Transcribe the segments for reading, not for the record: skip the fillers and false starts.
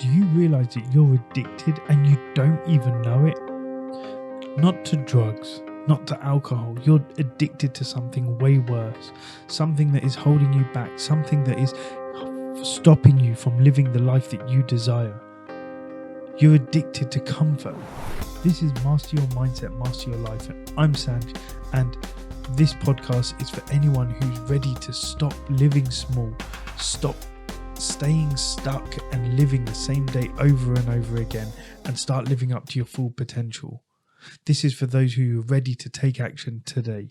Do you realize that you're addicted and you don't even know it? Not to drugs, not to alcohol. You're addicted to something way worse, something that is holding you back, something that is stopping you from living the life that you desire. You're addicted to comfort. This is Master Your Mindset, Master Your Life. And I'm Sanj, and this podcast is for anyone who's ready to stop living small, stop staying stuck and living the same day over and over again, and start living up to your full potential. This is for those who are ready to take action today.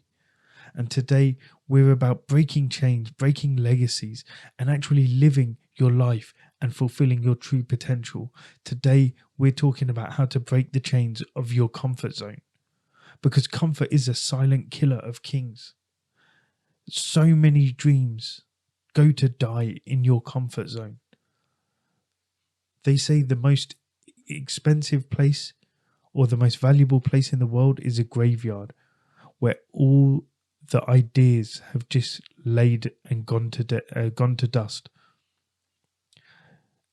And today we're about breaking chains, breaking legacies, and actually living your life and fulfilling your true potential. Today we're talking about how to break the chains of your comfort zone, because comfort is a silent killer of kings. So many dreams go to die in your comfort zone. They say the most expensive place or the most valuable place in the world is a graveyard, where all the ideas have just laid and gone to dust.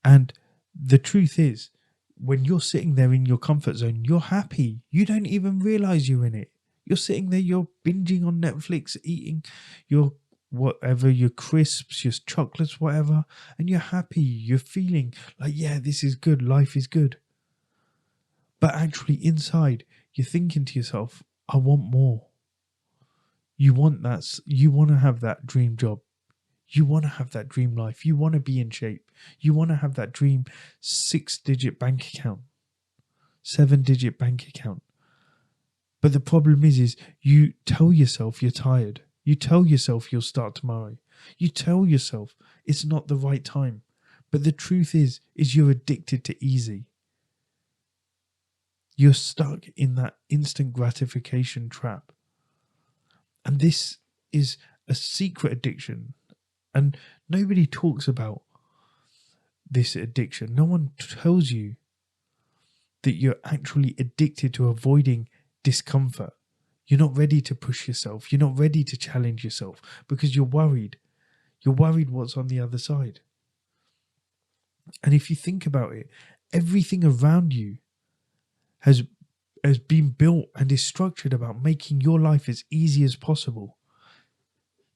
And the truth is, when you're sitting there in your comfort zone, you're happy. You don't even realize you're in it. You're sitting there, you're binging on Netflix, eating your whatever, your crisps, your chocolates, whatever, and you're happy. You're feeling like, yeah, this is good. Life is good. But actually inside, you're thinking to yourself, I want more. You want that. You want to have that dream job. You want to have that dream life. You want to be in shape. You want to have that dream 6-digit bank account, 7-digit bank account. But the problem is you tell yourself you're tired. You tell yourself you'll start tomorrow. You tell yourself it's not the right time. But the truth is you're addicted to easy. You're stuck in that instant gratification trap. And this is a secret addiction. And nobody talks about this addiction. No one tells you that you're actually addicted to avoiding discomfort. You're not ready to push yourself. You're not ready to challenge yourself because you're worried. You're worried what's on the other side. And if you think about it, everything around you has been built and is structured about making your life as easy as possible.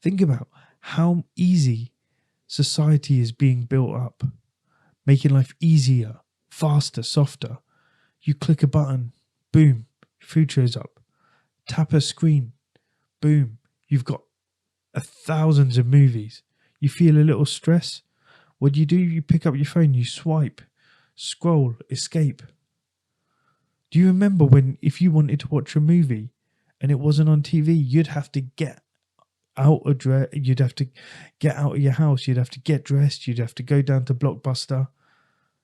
Think about how easy society is being built up, making life easier, faster, softer. You click a button, boom, food shows up. Tap a screen, boom, you've got thousands of movies. You feel a little stress. What do? You pick up your phone, you swipe, scroll, escape. Do you remember when, if you wanted to watch a movie and it wasn't on TV, you'd have to get out of your house, you'd have to get dressed, you'd have to go down to Blockbuster.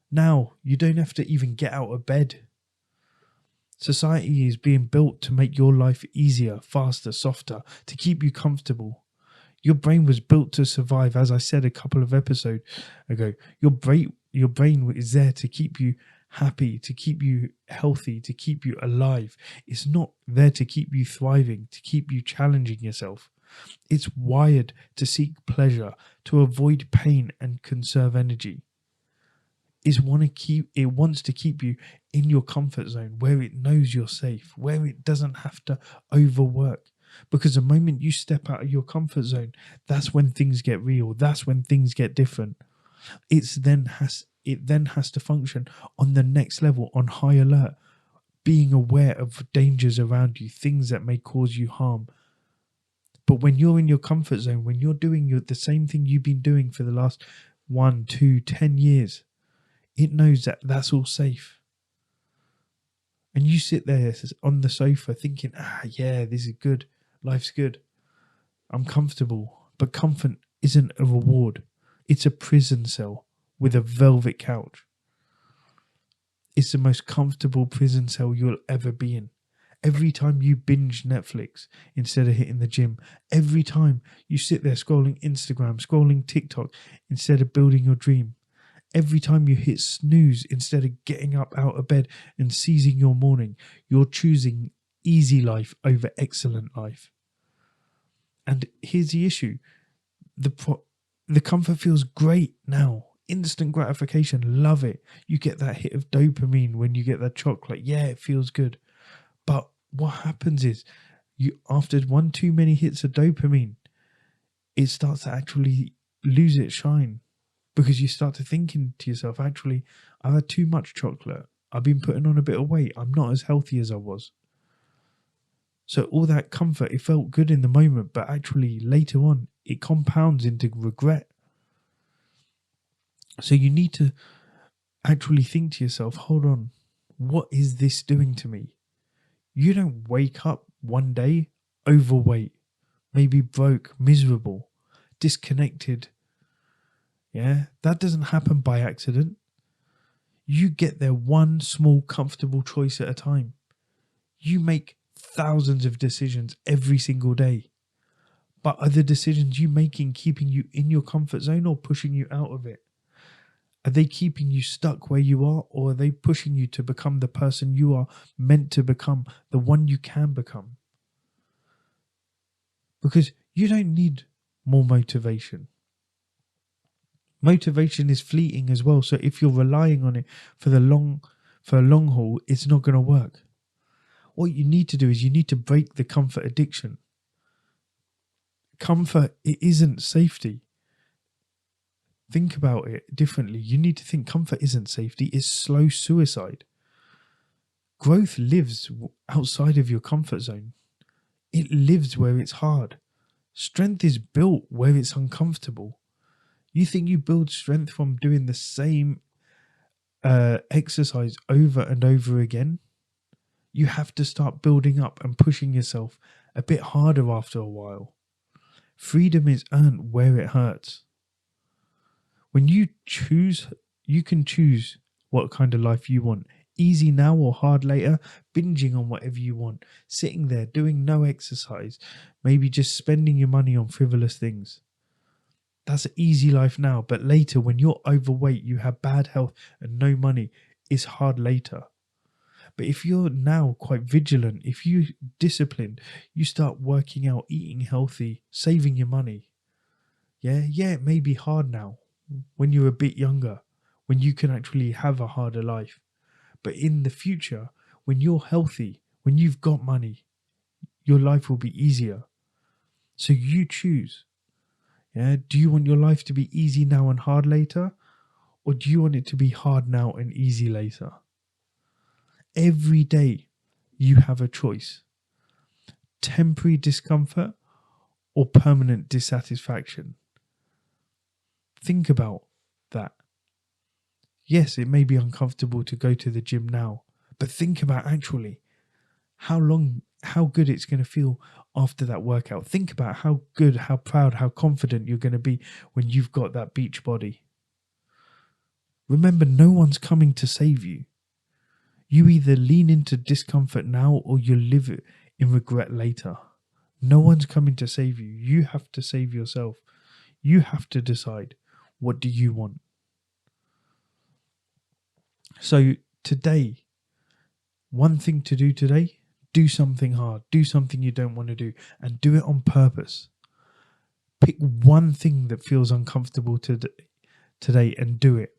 Now you don't have to even get out of bed. Society is being built to make your life easier, faster, softer, to keep you comfortable. Your brain was built to survive, as I said a couple of episodes ago. Your brain is there to keep you happy, to keep you healthy, to keep you alive. It's not there to keep you thriving, to keep you challenging yourself. It's wired to seek pleasure, to avoid pain and conserve energy. It wants to keep you in your comfort zone where it knows you're safe, where it doesn't have to overwork. Because the moment you step out of your comfort zone, that's when things get real. That's when things get different. It then has to function on the next level, on high alert, being aware of dangers around you, things that may cause you harm. But when you're in your comfort zone, when you're doing the same thing you've been doing for the last 1, 2, 10 years, it knows that that's all safe. And you sit there on the sofa thinking, yeah, this is good. Life's good. I'm comfortable. But comfort isn't a reward. It's a prison cell with a velvet couch. It's the most comfortable prison cell you'll ever be in. Every time you binge Netflix instead of hitting the gym, every time you sit there scrolling Instagram, scrolling TikTok instead of building your dream, every time you hit snooze instead of getting up out of bed and seizing your morning, you're choosing easy life over excellent life. And here's the issue. The comfort feels great now. instant gratification, love it. You get that hit of dopamine when you get that chocolate. Yeah, it feels good. But what happens is, you after one too many hits of dopamine, it starts to actually lose its shine, because you start to thinking to yourself, actually, I've had too much chocolate. I've been putting on a bit of weight. I'm not as healthy as I was. So all that comfort, it felt good in the moment, but actually later on, it compounds into regret. So you need to actually think to yourself, hold on, what is this doing to me? You don't wake up one day overweight, maybe broke, miserable, disconnected. Yeah, that doesn't happen by accident. You get there one small, comfortable choice at a time. You make thousands of decisions every single day. But are the decisions you making keeping you in your comfort zone or pushing you out of it? Are they keeping you stuck where you are, or are they pushing you to become the person you are meant to become, the one you can become? Because you don't need more motivation. Motivation is fleeting as well. So if you're relying on it for a long haul, it's not going to work. What you need to do is you need to break the comfort addiction. Comfort, it isn't safety. Think about it differently. You need to think comfort isn't safety, it's slow suicide. Growth lives outside of your comfort zone. It lives where it's hard. Strength is built where it's uncomfortable. You think you build strength from doing the same exercise over and over again? You have to start building up and pushing yourself a bit harder after a while. Freedom is earned where it hurts. When you choose, you can choose what kind of life you want. Easy now or hard later, binging on whatever you want, sitting there doing no exercise, maybe just spending your money on frivolous things. That's an easy life now, but later when you're overweight, you have bad health and no money, it's hard later. But if you're now quite vigilant, if you disciplined, you start working out, eating healthy, saving your money. Yeah, it may be hard now when you're a bit younger, when you can actually have a harder life. But in the future, when you're healthy, when you've got money, your life will be easier. So you choose. Yeah, do you want your life to be easy now and hard later? Or do you want it to be hard now and easy later? Every day you have a choice. Temporary discomfort or permanent dissatisfaction. Think about that. Yes, it may be uncomfortable to go to the gym now, but think about actually how good it's going to feel after that workout. Think about how good, how proud, how confident you're going to be when you've got that beach body. Remember, no one's coming to save you. You either lean into discomfort now or you live it in regret later. No one's coming to save you. You have to save yourself. You have to decide, what do you want? So today, one thing to do today, do something hard, do something you don't want to do, and do it on purpose. Pick one thing that feels uncomfortable today and do it.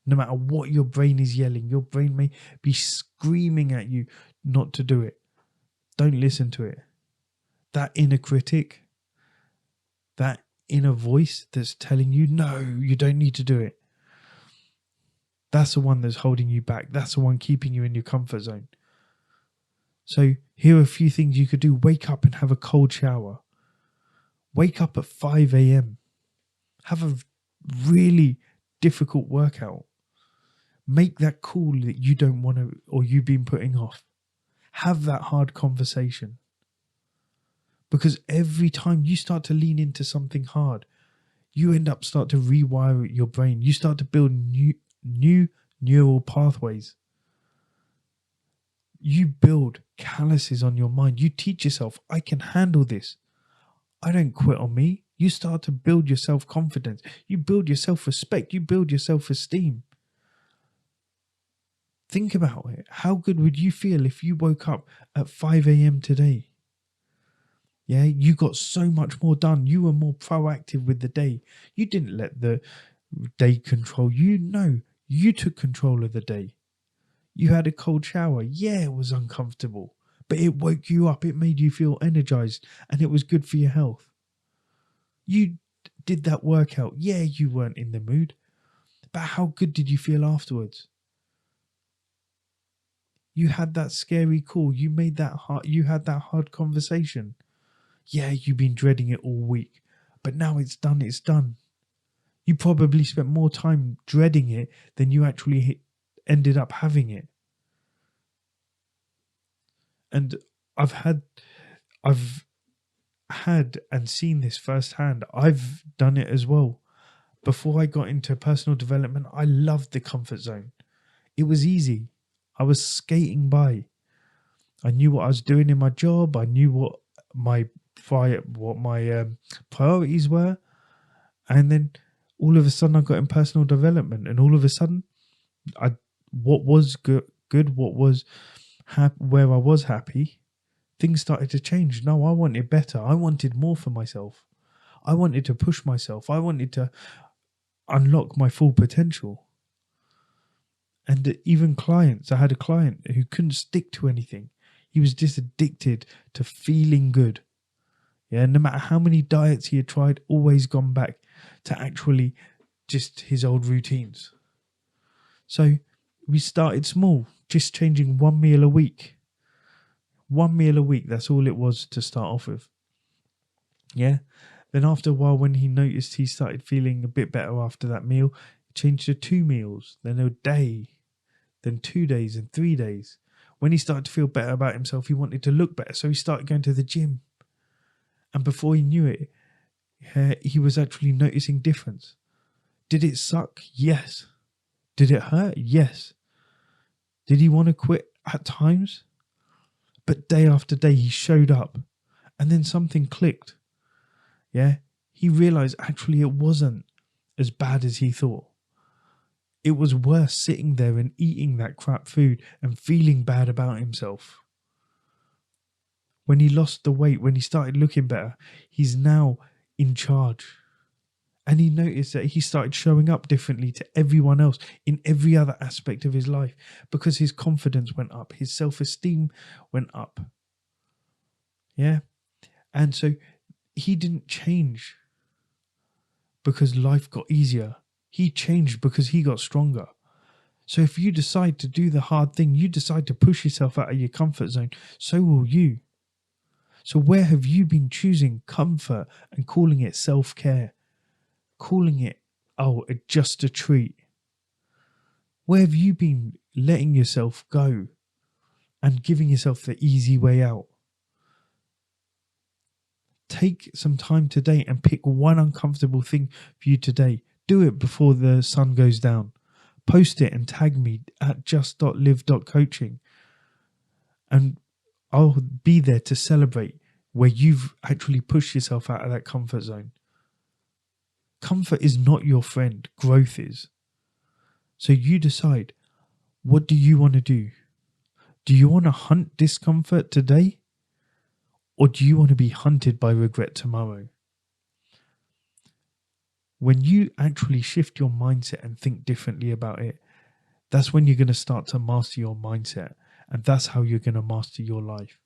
No matter what your brain is yelling, your brain may be screaming at you not to do it. Don't listen to it. That inner critic, that inner voice that's telling you, no, you don't need to do it. That's the one that's holding you back. That's the one keeping you in your comfort zone. So here are a few things you could do. Wake up and have a cold shower. Wake up at 5 a.m. Have a really difficult workout. Make that call that you don't want to, or you've been putting off. Have that hard conversation. Because every time you start to lean into something hard, you start to rewire your brain. You start to build new neural pathways. You build calluses on your mind. You teach yourself, I can handle this. I don't quit on me. You start to build your self-confidence. You build your self-respect. You build your self-esteem. Think about it. How good would you feel if you woke up at 5 a.m. today? Yeah, you got so much more done. You were more proactive with the day. You didn't let the day control. You took control of the day. You had a cold shower. Yeah, it was uncomfortable, but it woke you up. It made you feel energized, and it was good for your health. You did that workout. Yeah, you weren't in the mood, but how good did you feel afterwards? You had that scary call. You had that hard conversation. Yeah, you've been dreading it all week, but now it's done. It's done. You probably spent more time dreading it than you actually ended up having it. And I've had and seen this firsthand. I've done it as well. Before I got into personal development, I loved the comfort zone. It was easy. I was skating by. I knew what I was doing in my job. I knew what my priorities were. And then all of a sudden I got in personal development, and all of a sudden what was good, what was where I was happy, things started to change. No, I wanted better. I wanted more for myself. I wanted to push myself. I wanted to unlock my full potential. And even clients, I had a client who couldn't stick to anything. He was just addicted to feeling good. Yeah, no matter how many diets he had tried, always gone back to actually just his old routines. So we started small, just changing one meal a week. 1 meal a week, that's all it was to start off with. Yeah. Then after a while, when he noticed he started feeling a bit better after that meal, he changed to 2 meals, then a day, then 2 days and 3 days. When he started to feel better about himself, he wanted to look better. So he started going to the gym. And before he knew it, he was actually noticing difference. Did it suck? Yes. Did it hurt? Yes. Did he want to quit at times? But day after day, he showed up. And then something clicked. Yeah. He realized actually it wasn't as bad as he thought. It was worse sitting there and eating that crap food and feeling bad about himself. When he lost the weight, when he started looking better, he's now in charge. And he noticed that he started showing up differently to everyone else in every other aspect of his life because his confidence went up, his self-esteem went up. Yeah. And so he didn't change because life got easier. He changed because he got stronger. So if you decide to do the hard thing, you decide to push yourself out of your comfort zone, so will you. So where have you been choosing comfort and calling it self-care? Calling it, just a treat? Where have you been letting yourself go and giving yourself the easy way out? Take some time today and pick one uncomfortable thing for you today. Do it before the sun goes down. Post it and tag me at just.live.coaching. And I'll be there to celebrate where you've actually pushed yourself out of that comfort zone. Comfort is not your friend. Growth is. So you decide, what do you want to do? Do you want to hunt discomfort today? Or do you want to be hunted by regret tomorrow? When you actually shift your mindset and think differently about it, that's when you're going to start to master your mindset. And that's how you're going to master your life.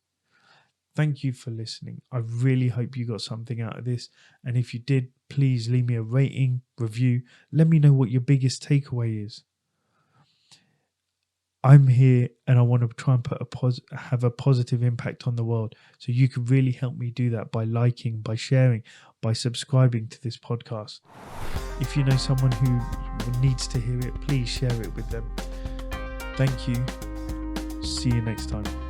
Thank you for listening. I really hope you got something out of this. And if you did, please leave me a rating, review. Let me know what your biggest takeaway is. I'm here and I want to try and have a positive impact on the world. So you can really help me do that by liking, by sharing, by subscribing to this podcast. If you know someone who needs to hear it, please share it with them. Thank you. See you next time.